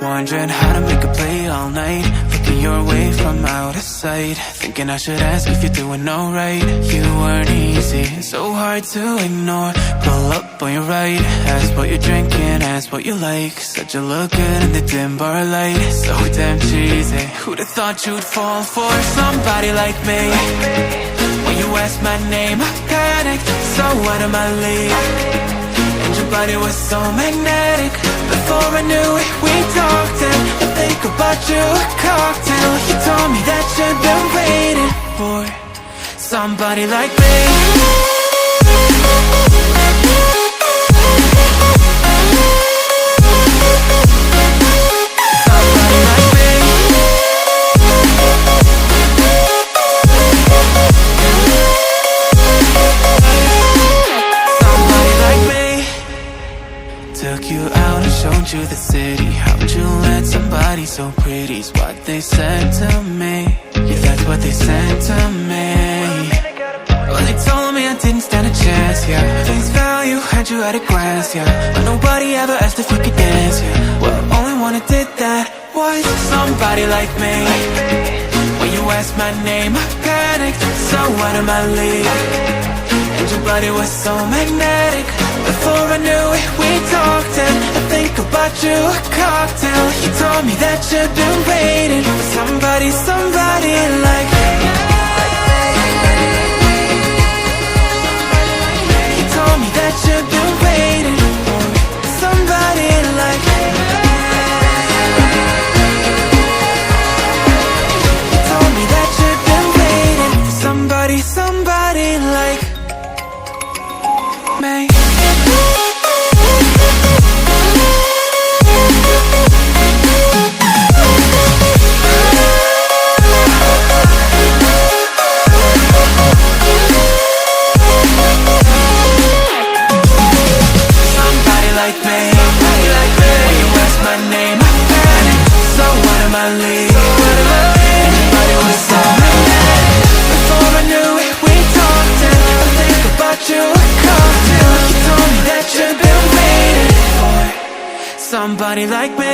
Wondering how to make a play all night, looking your way from out of sight, thinking I should ask if you're doing alright. You weren't easy, so hard to ignore. Pull up on your right, ask what you're drinking, ask what you like. Said you look good in the dim bar light, so damn cheesy. Who'd have thought you'd fall for somebody like me? When you asked my name, I panicked, so out of my league. And your body was so magnetic. Before I knew it, we talked, and I think about you a cocktail. You told me that you've been waiting for somebody like me. Somebody like me. Somebody like me. Took you out and showed you the city. How'd you let somebody so pretty's what they said to me? Yeah, that's what they said to me. Well, they told me I didn't stand a chance, yeah. Face value, had you at a glance, yeah. But nobody ever asked if you could dance, yeah. Well, only one who did that was somebody like me. When you asked my name, I panicked, so out of my league. And your body was so magnetic. Before I knew it, we talked, and I think about you a cocktail. You told me that you've been waiting for somebody, somebody like me. You told me that you've been waiting for somebody like me. You told me that you've been waiting for somebody, somebody like me. Somebody like me.